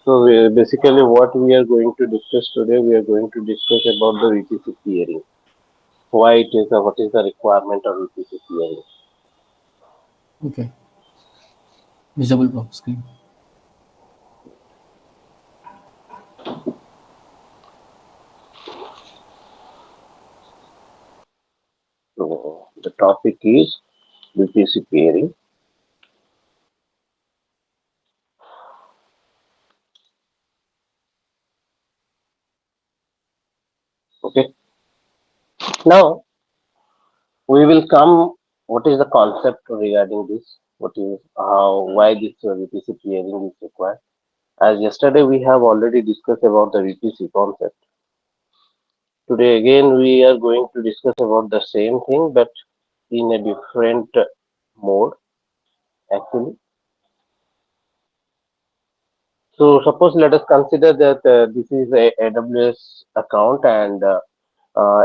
Basically what we are going to discuss today, we are going to discuss about the VPC peering. Why it is, what is the requirement of VPC peering. Okay, visible block screen. So the topic is VPC peering. Okay. Now we will come. What is the concept regarding this? What is how why this VPC peering is required? As yesterday we have already discussed about the VPC concept. Today again we are going to discuss about the same thing but in a different mode actually. So suppose let us consider that this is a AWS account and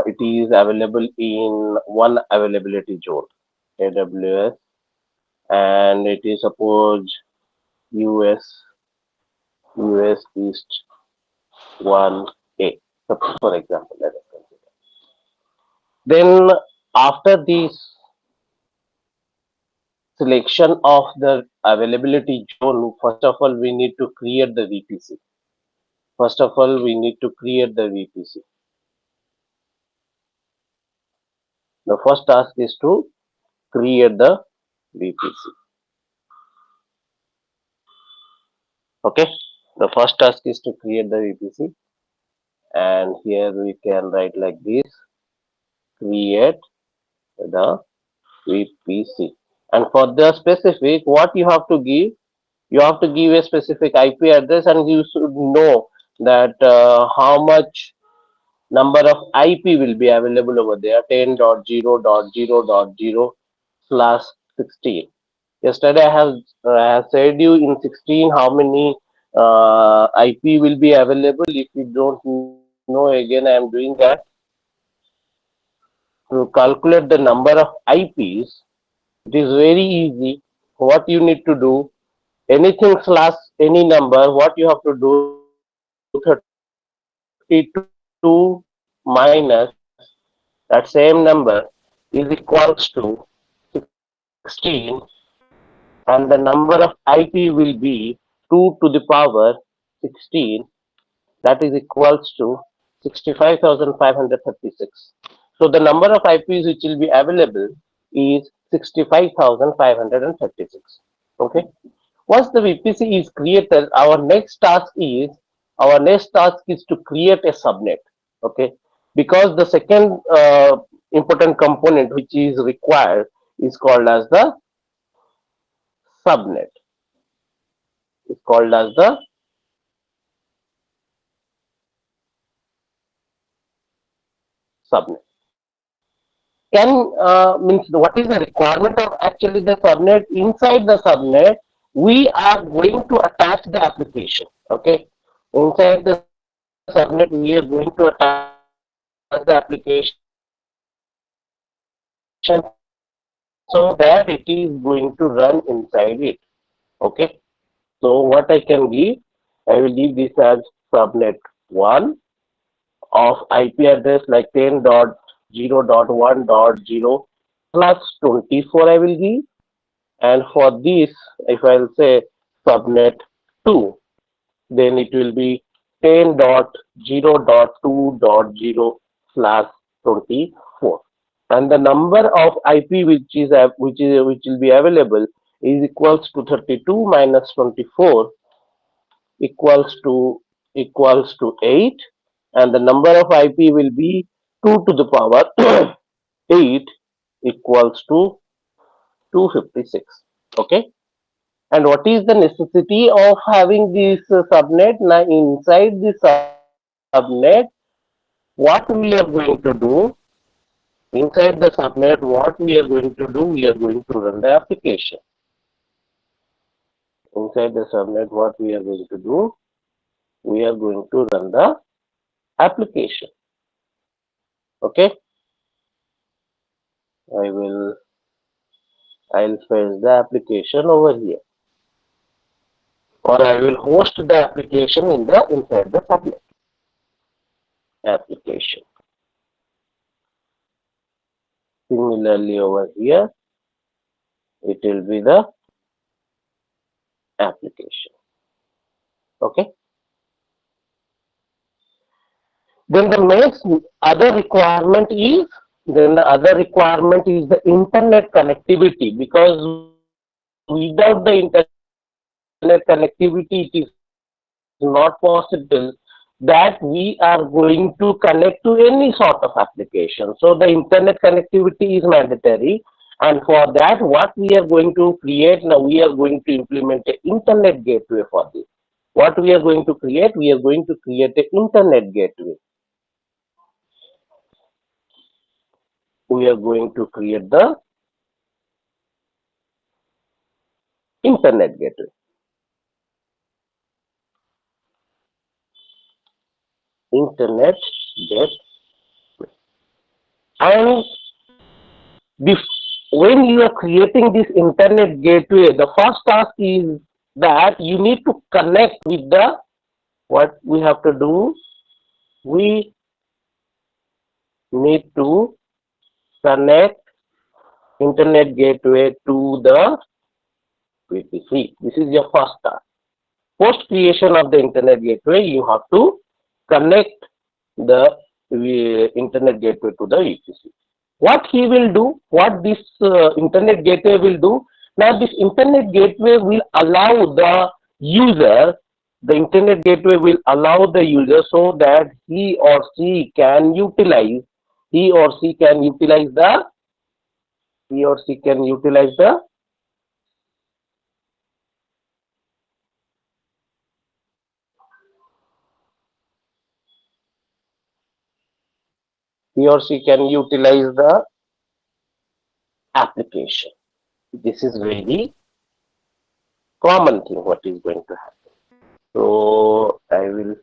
it is available in one availability zone, AWS, and it is suppose US US East 1A. Suppose for example, let us consider. Then after this selection of the availability zone, first of all we need to create the VPC. First of all we need to create the VPC. The first task is to create the VPC. Okay, the first task is to create the VPC, and here we can write like this: create the VPC. And for the specific, what you have to give a specific IP address, and you should know that how much number of IP will be available over there: 10.0.0.0/16. Yesterday I have said you in 16 how many IP will be available. If you don't know, again I am doing that to calculate the number of IPs. It is very easy. What you need to do, anything slash any number, what you have to do, 32 minus that same number is equals to 16, and the number of IP will be 2 to the power 16, that is equals to 65,536. So the number of IPs which will be available is 65,536. Okay. Once the VPC is created, our next task is to create a subnet. Okay, because the second important component which is required is called as the subnet. It's called as the subnet. Can means what is the requirement of actually the subnet? Inside the subnet, we are going to attach the application. Okay, inside the subnet, we are going to attach the application so that it is going to run inside it. Okay, so what I can give, I will give this as subnet 1 of IP address like 10.0.1.0 plus 24 I will give, and for this if I'll say subnet 2, then it will be 10.0.2.0 slash 24, and the number of IP which will be available is equals to 32 minus 24 equals to 8, and the number of IP will be 2 to the power 8 equals to 256. Okay, and what is the necessity of having this subnet? Now inside this subnet, what we are going to do, inside the subnet, what we are going to do, we are going to run the application. Inside the subnet, what we are going to do, we are going to run the application. Okay, I will I'll fetch the application over here. or I will host the application in the inside the subnet application. Similarly over here, it will be the application. Okay. Then the next other requirement is the internet connectivity, because without the internet connectivity it is not possible that we are going to connect to any sort of application. So the internet connectivity is mandatory, and for that what we are going to create now, we are going to implement an internet gateway for this. What we are going to create? We are going to create an internet gateway. We are going to create the internet gateway. Internet gateway. And bef- when you are creating this internet gateway, the first task is that you need to connect with the, what we have to do, we need to connect internet gateway to the VPC. This is your first task. Post creation of the internet gateway, you have to connect the internet gateway to the VPC. What he will do, what this internet gateway will do, now this internet gateway will allow the user, the internet gateway will allow the user so that he or she can utilize the, he or she can utilize the he or she can utilize the application. This is very common thing what is going to happen. So I will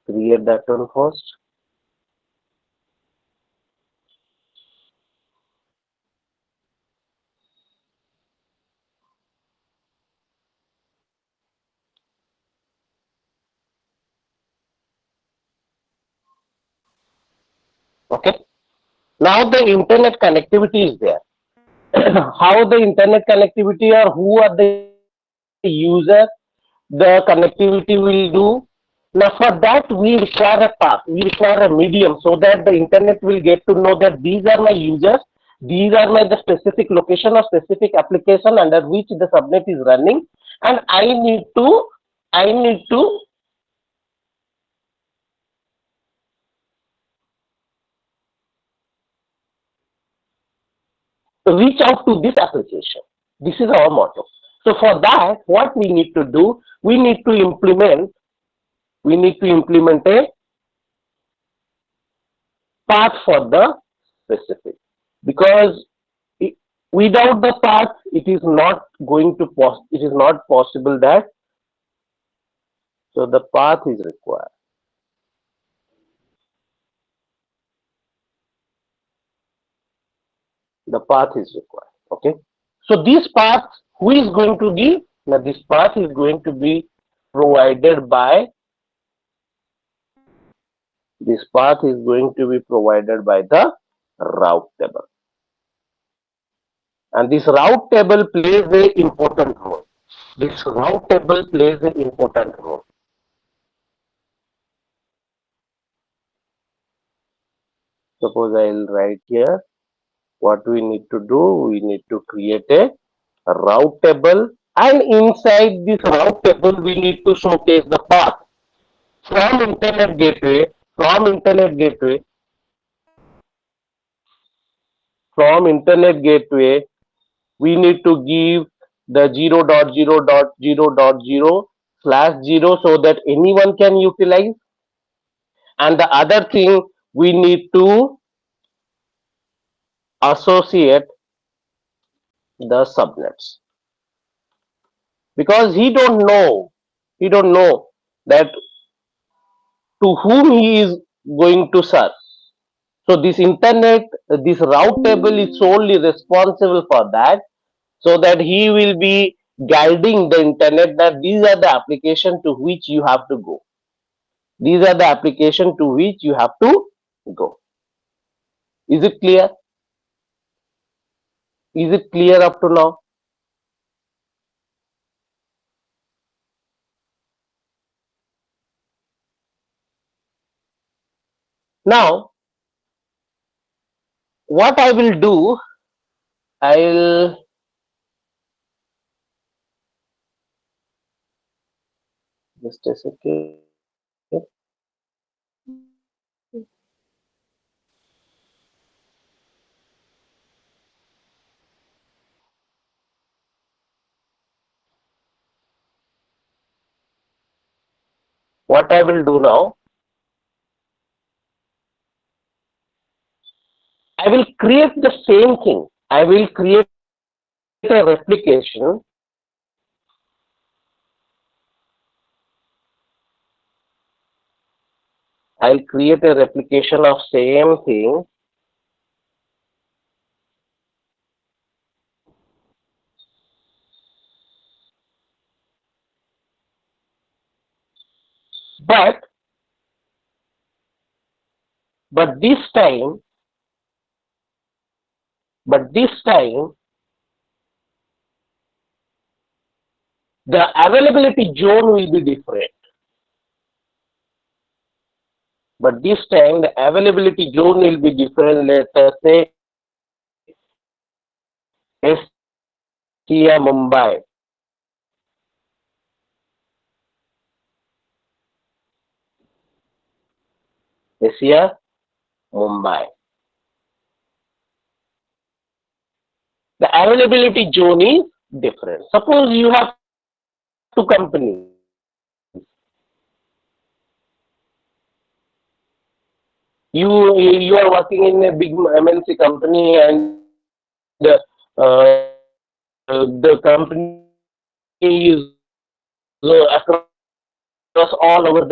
create that one first. Okay. Now the internet connectivity is there. How the internet connectivity, or who are the user the connectivity will do? Now for that we require a path, we require a medium, so that the internet will get to know that these are my users, these are my the specific location or specific application under which the subnet is running, and I need to reach out to this application. This is our motto. So for that, what we need to do, we need to implement a path for the specific, because without the path, it is not going to it is not possible that, so the path is required. The path is required. Okay. So this path, who is going to give? Now this path is going to be provided by, this path is going to be provided by the route table. And this route table plays an important role. This route table plays an important role. Suppose I'll write here, what we need to do, we need to create a route table, and inside this route table we need to showcase the path from internet gateway, from internet gateway, from internet gateway, we need to give the 0.0.0.0/0, so that anyone can utilize. And the other thing, we need to associate the subnets, because he don't know that to whom he is going to serve. So this internet, this route table is solely responsible for that, so that he will be guiding the internet that these are the application to which you have to go. These are the application to which you have to go. Is it clear? Is it clear up to now? Now, what I will do, I'll just a second. What I will do now, I will create the same thing. I will create a replication. I'll create a replication of same thing, but but this time, but this time the availability zone will be different. But this time the availability zone will be different. Let us say Asia Mumbai. Asia Mumbai. The availability zone is different. Suppose you have two companies. You are working in a big MNC company, and the company is across all over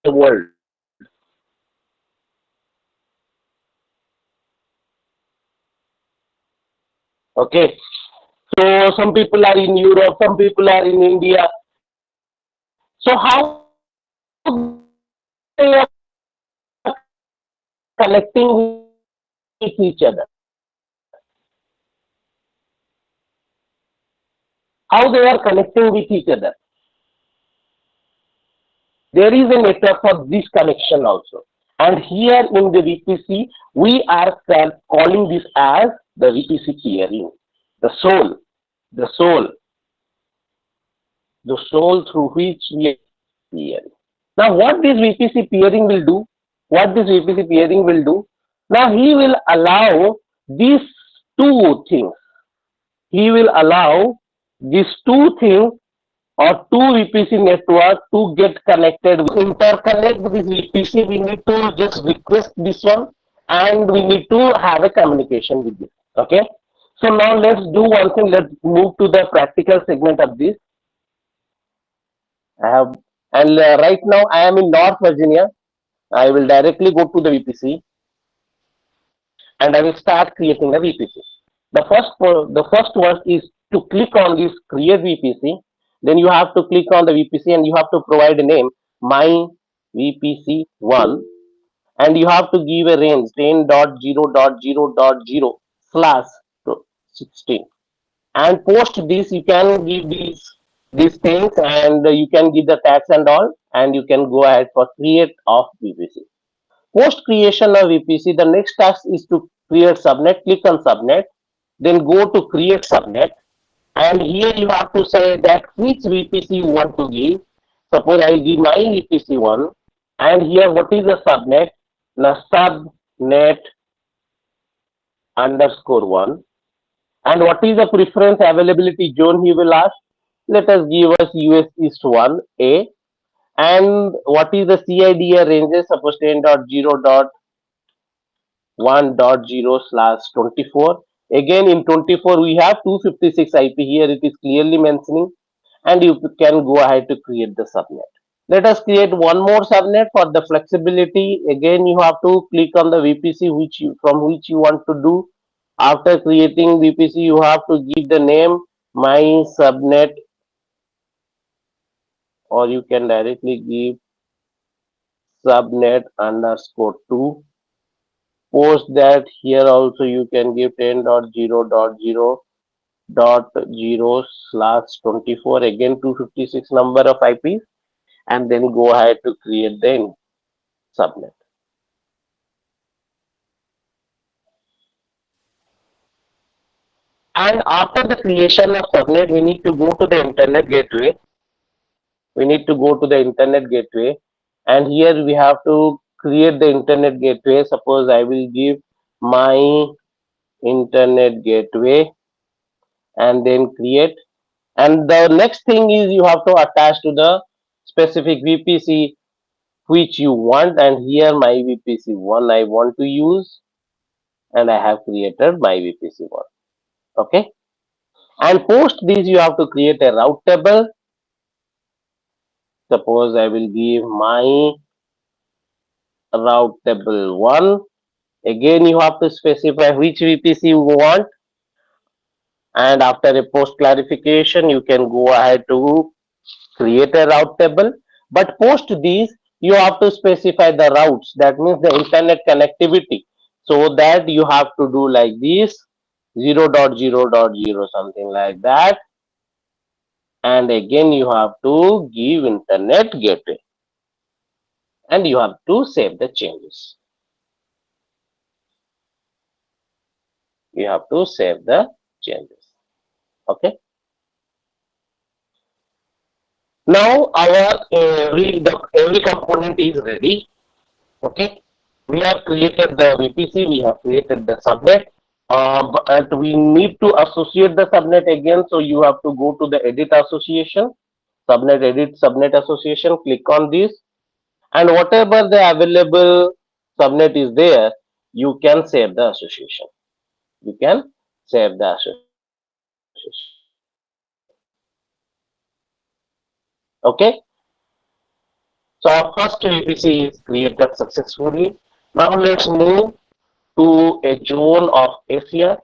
the world. Okay, so some people are in Europe, some people are in India. So how they are connecting with each other? How they are connecting with each other? There is a network for this connection also. And here in the VPC, we are calling this as the VPC peering, the soul, the soul, the soul through which we are peering. Now, what this VPC peering will do? What this VPC peering will do? Now, he will allow these two things. He will allow these two things or two VPC network to get connected. Interconnect with VPC, we need to just request this one, and we need to have a communication with this. Okay. So now let's do one thing. Let's move to the practical segment of this. I have, and right now I am in North Virginia. I will directly go to the VPC and I will start creating the VPC. The first work is to click on this create VPC. Then you have to click on the VPC and you have to provide a name, my VPC1, and you have to give a range 10.0.0.0 slash 16. And post this, you can give these things, and you can give the tags and all, and you can go ahead for create of VPC. Post creation of VPC, the next task is to create subnet. Click on subnet, then go to create subnet, and here you have to say that which VPC you want to give. Suppose I give my VPC one, and here what is the subnet? Now subnet underscore one, and what is the preference availability zone? He will ask. Let us give us US East 1 A, and what is the CIDR ranges? Suppose 10.0.1.0 slash 24. Again in 24 we have 256 IP. Here it is clearly mentioning, and you can go ahead to create the subnet. Let us create one more subnet for the flexibility. Again you have to click on the VPC from which you want to do. After creating VPC, you have to give the name my subnet, or you can directly give subnet underscore 2. Post that here also you can give 10.0.0.0/24, again 256 number of IPs, and then go ahead to create the subnet. And after the creation of subnet, we need to go to the internet gateway. We need to go to the internet gateway, and here we have to create the internet gateway. Suppose I will give my internet gateway and then create. And the next thing is you have to attach to the specific VPC which you want. And here my VPC one I want to use, and I have created my VPC one. Okay. And post this, you have to create a route table. Suppose I will give my route table one. Again, you have to specify which VPC you want. And after a post clarification, you can go ahead to create a route table. But post these, you have to specify the routes. That means the internet connectivity. So that you have to do like this 0.0.0 something like that. And again, you have to give internet gateway, and you have to save the changes. You have to save the changes. Okay. Now our every component is ready. Okay, we have created the VPC, we have created the subnet, but we need to associate the subnet again. So you have to go to the edit association, subnet edit subnet association, click on this, and whatever the available subnet is there, you can save the association. You can save the association. Okay, so our first VPC is created successfully. Now let's move to a zone of Asia.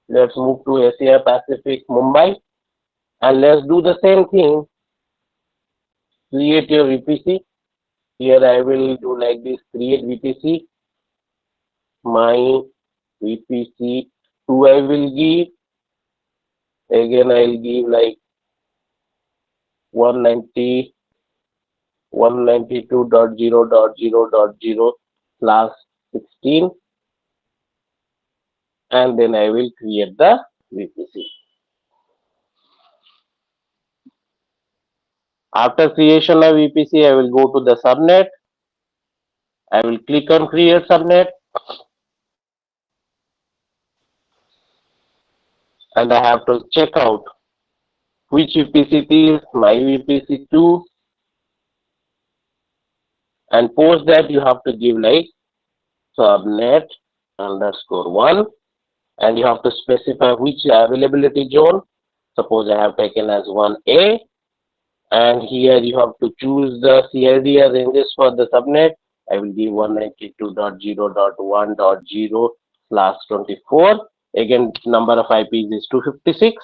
Let's move to Asia Pacific Mumbai, and let's do the same thing. Create your VPC. Here I will do like this: create VPC. My VPC 2 I will give. Again I'll give like 190 192.0.0.0/16, and then I will create the VPC. After creation of VPC, I will go to the subnet. I will click on create subnet, and I have to check out which VPC it is, my VPC2, and post that you have to give like subnet underscore 1, and you have to specify which availability zone. Suppose I have taken as 1A, and here you have to choose the CIDR ranges for the subnet. I will give 192.0.1.0/24. Again, number of IPs is 256.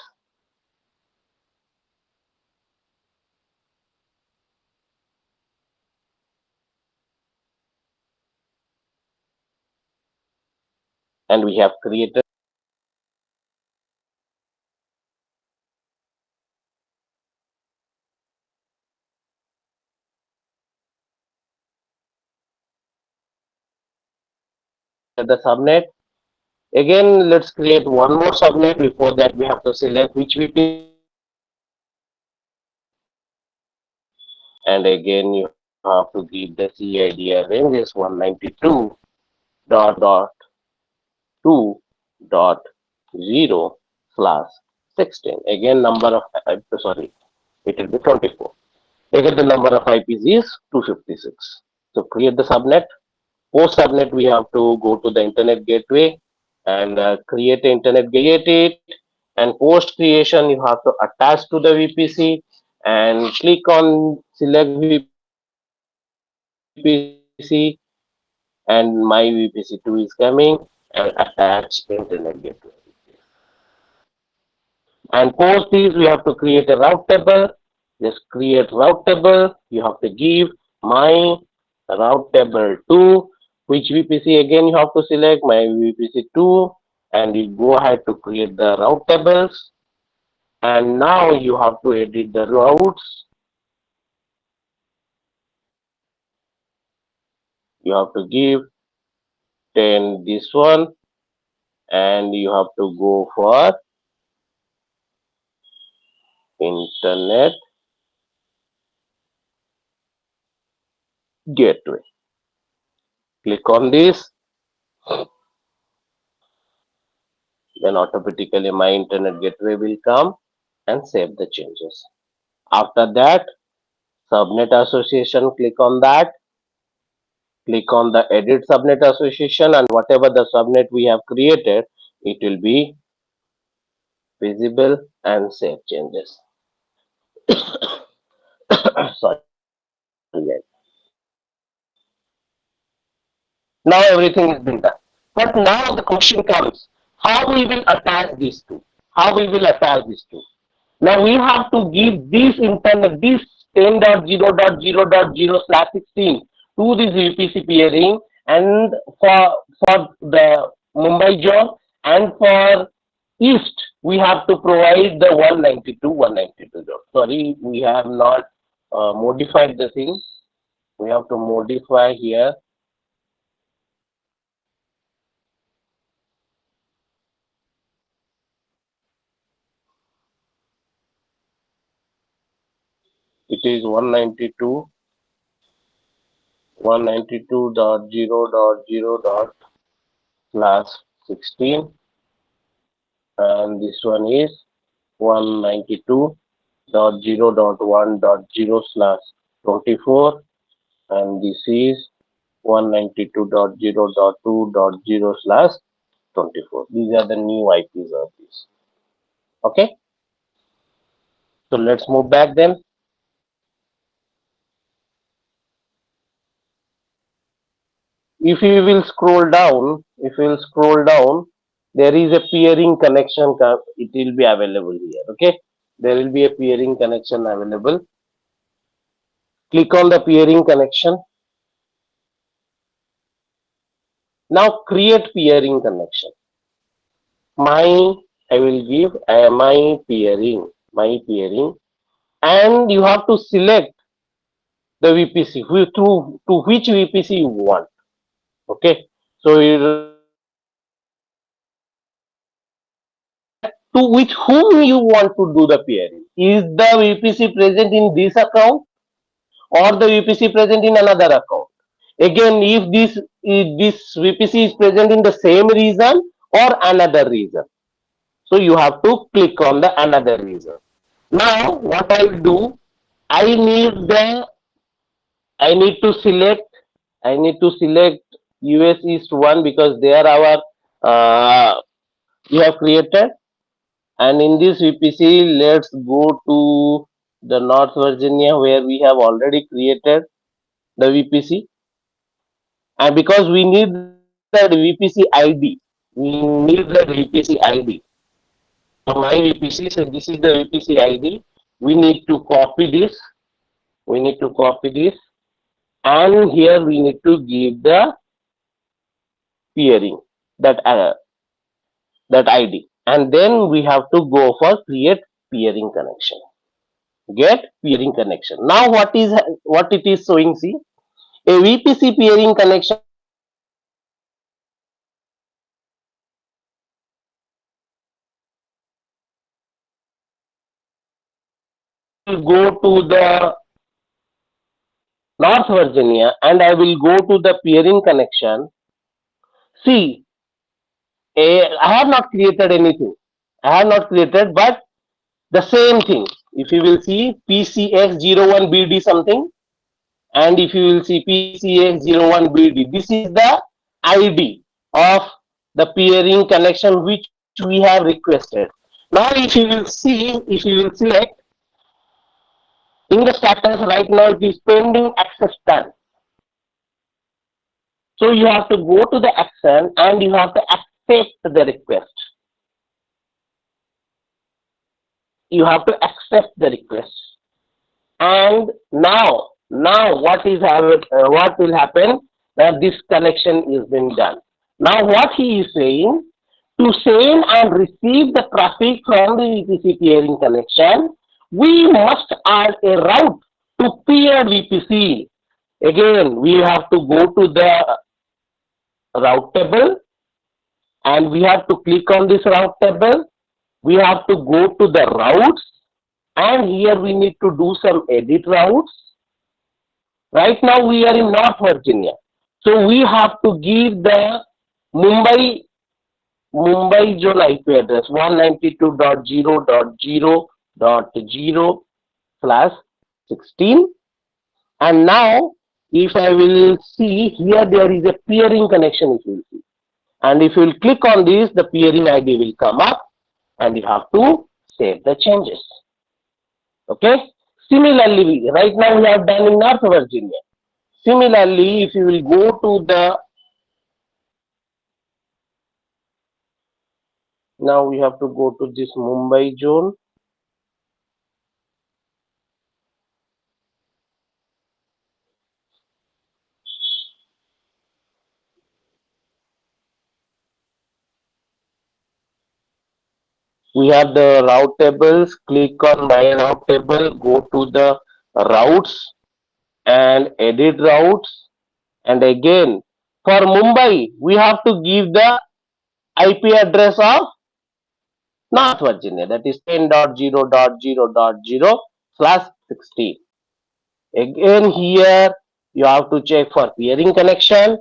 And we have created the subnet. Again, let's create one more subnet. Before that, we have to select which VPC we want, and again you have to give the CIDR range is 192.2.0/16. Again, number of sorry, it will be 24. Again, the number of IPs is 256. So create the subnet. Post subnet, we have to go to the internet gateway and create the internet gateway. And post creation, you have to attach to the VPC and click on select VPC, and my VPC2 is coming, and attach internet gateway. And post this, we have to create a route table. Just create route table. You have to give my route table 2, which VPC again you have to select my VPC 2, and you go ahead to create the route tables. And now you have to edit the routes. You have to give 10 this one, and you have to go for internet gateway. Click on this, then automatically my internet gateway will come and save the changes. After that, subnet association, click on that, click on the edit subnet association, and whatever the subnet we have created, it will be visible and save changes. Sorry, guys. Now everything is been done. But now the question comes, how we will attach these two? How we will attach these two? Now we have to give this internet, this 10.0.0.0/16 to this VPC peering, and for the Mumbai job, and for East we have to provide the 192.192 job. Sorry, we have not modified the thing. We have to modify here. It is 192.0.0.16, and this one is 192.0.1.0/24, and this is 192.0.2.0/24. These are the new IPs of this. Okay, so let's move back then. If you will scroll down, there is a peering connection. It will be available here. Okay, there will be a peering connection available. Click on the peering connection. Now create peering connection. My I will give my peering, and you have to select the VPC to which VPC you want. Okay, so you write that to which whom you want to do the peering. Is the VPC present in this account, or the VPC present in another account? Again, if this VPC is present in the same region or another region, so you have to click on the another region. Now what I will do, I need the I need to select I need to select US East one, because they are our we have created. And in this VPC, let's go to the North Virginia, where we have already created the VPC. And because we need the VPC ID, we need the VPC ID. So my VPC, so this is the VPC ID. We need to copy this. We need to copy this, and here we need to give the peering, that that ID, and then we have to go for create peering connection. Get peering connection. Now what it is showing? See, a VPC peering connection is created. Now I will go to the North Virginia, and I will go to the peering connection. See, I have not created anything. I have not created, but the same thing. If you will see PCX01BD something, and if you will see PCX01BD, this is the ID of the peering connection which we have requested. Now, if you will select in the status right now, it is pending access done. So you have to go to the action, and you have to accept the request. you have to accept the request. And now what will happen? That this connection is being done. Now what he is saying, to send and receive the traffic from the VPC peering connection, we must add a route to peer VPC. Again, we have to go to the route table and we have to click on this route table. We have to go to the routes and here we need to do some edit routes. Right now we are in North Virginia. So we have to give the Mumbai Mumbai zone IP address 192.0.0.0/16. And now if I will see here, there is a peering connection, if you will see. And if you will click on this, the peering ID will come up and you have to save the changes. Okay. Similarly, right now we have done in North Virginia. Similarly, if you will go to the, now we have to go to this Mumbai zone. We have the route tables. Click on my route table, go to the routes and edit routes. And again, for Mumbai, we have to give the IP address of North Virginia, that is 10.0.0.0/16. Again, here you have to check for peering connection.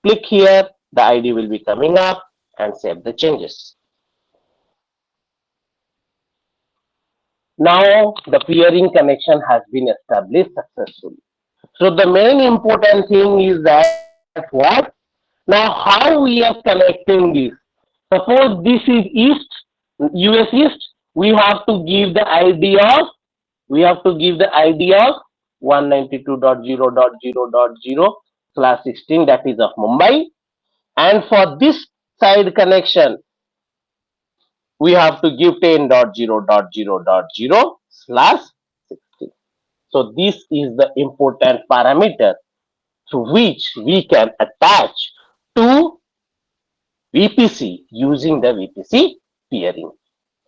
Click here, the ID will be coming up and save the changes. Now the peering connection has been established successfully. So the main important thing is that what? Now how we are connecting this? Suppose this is East, US East, we have to give the ID of 192.0.0.0/16, that is of Mumbai. And for this side connection, we have to give 10.0.0.0/16. So this is the important parameter through which we can attach to VPC using the VPC peering.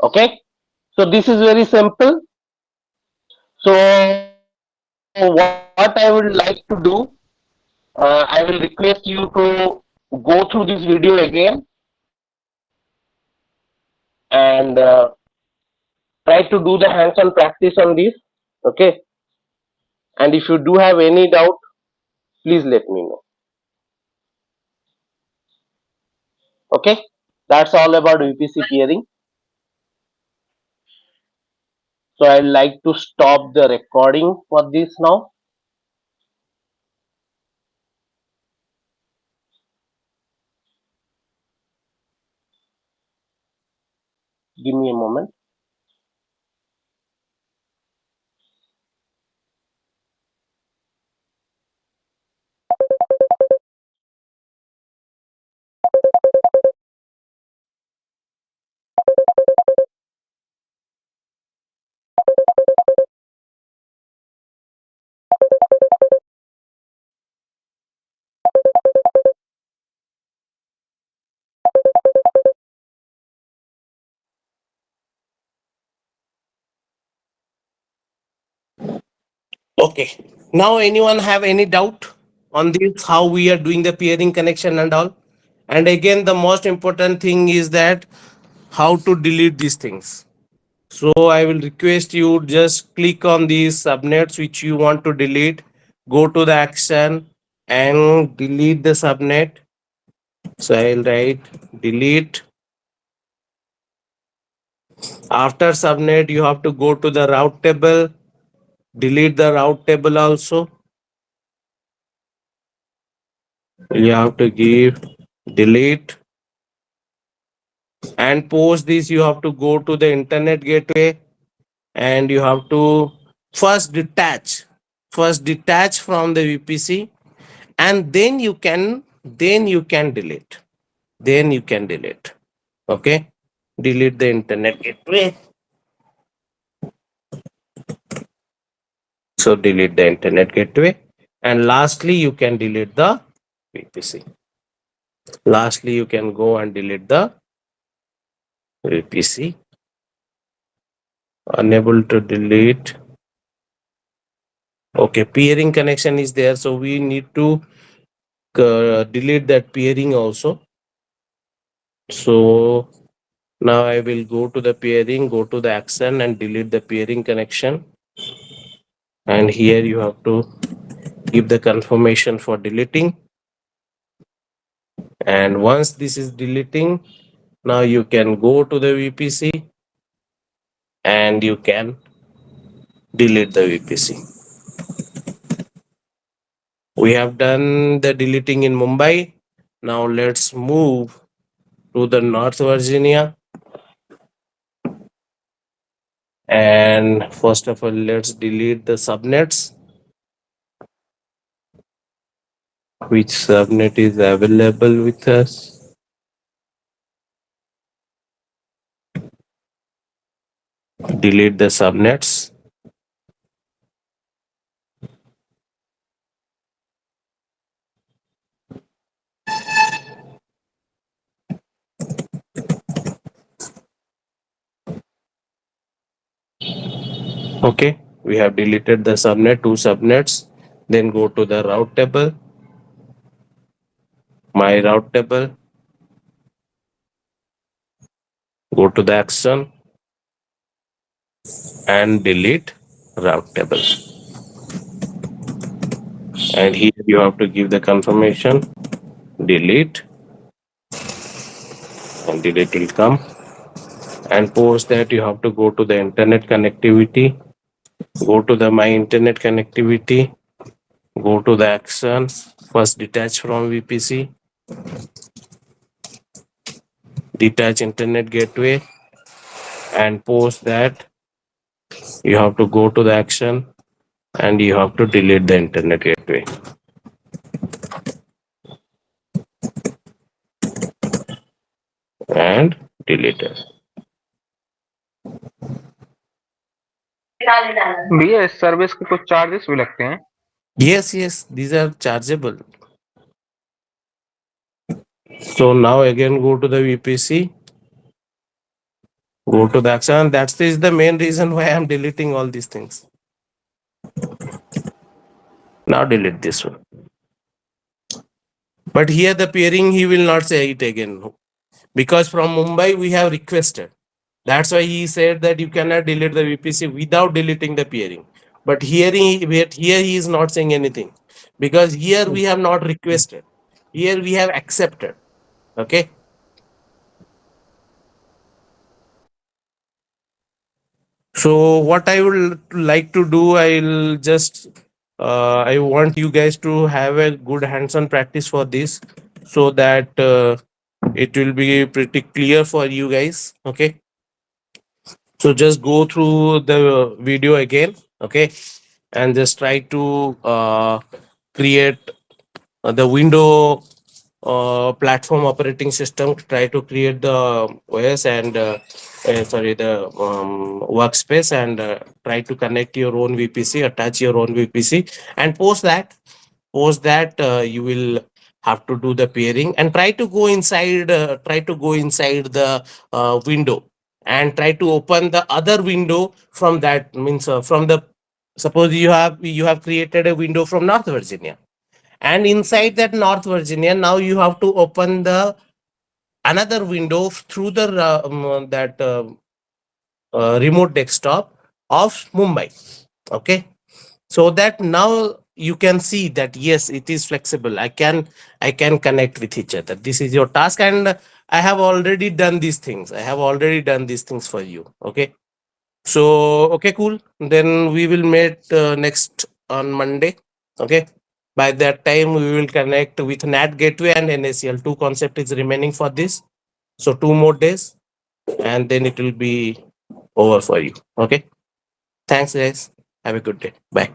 Okay. So this is very simple. So what I would like to do, I will request you to go through this video again and try to do the hands-on practice on this. Okay. And if you do have any doubt, please let me know. Okay. That's all about VPC peering. So I'd like to stop the recording for this now. Give me a moment. Okay. Now, anyone have any doubt on this, how we are doing the peering connection and all? And again, the most important thing is that how to delete these things. So I will request you just click on these subnets which you want to delete. Go to the action and delete the subnet. So I'll write delete. After subnet, you have to go to the route table. Delete the route table also. You have to give delete, and post this you have to go to the internet gateway and you have to first detach from the VPC, and then you can delete. Okay, delete the internet gateway. So delete the internet gateway. And lastly, you can delete the VPC. Lastly, you can go and delete the VPC. Unable to delete. Okay, peering connection is there. So we need to delete that peering also. So now I will go to the peering, go to the action and delete the peering connection. And here you have to give the confirmation for deleting. And once this is deleting, now you can go to the VPC and you can delete the VPC. We have done the deleting in Mumbai. Now let's move to the North Virginia. And first of all, let's delete the subnets. Which subnet is available with us? Delete the subnets. Okay, we have deleted the subnet, two subnets. Then go to the route table, my route table, go to the action and delete route table. And here you have to give the confirmation, delete, and delete will come. And post that you have to go to the internet connectivity, go to the my internet connectivity, go to the action, first detach from VPC, detach internet gateway, and post that you have to go to the action and you have to delete the internet gateway. And delete it. भैया इस service के कुछ charges भी लगते हैं? Yes, these are chargeable. So now again go to the VPC, go to the action. That is the main reason why I'm deleting all these things. Now delete this one. But here the peering, he will not say it again. Because from Mumbai we have requested. That's why he said that you cannot delete the VPC without deleting the peering. But here he is not saying anything. Because here we have not requested. Here we have accepted. Okay. So what I would like to do, I'll just I want you guys to have a good hands-on practice for this, so that it will be pretty clear for you guys. Okay. So just go through the video again. Okay, and just try to create the window platform operating system. Try to create the OS and the workspace, and try to connect your own VPC, attach your own VPC, and post that you will have to do the pairing and try to go inside the window and try to open the other window from that, means from the, suppose you have created a window from North Virginia, and inside that North Virginia now you have to open the another window through the that remote desktop of Mumbai. Okay, so that now you can see that yes, it is flexible. I can connect with each other. This is your task, and I have already done these things. I have already done these things for you. Okay, so okay, cool. Then we will meet next on Monday. Okay, by that time we will connect with NAT gateway and NACL. Two concept is remaining for this, so 2 more days and then it will be over for you. Okay, thanks guys, have a good day, bye.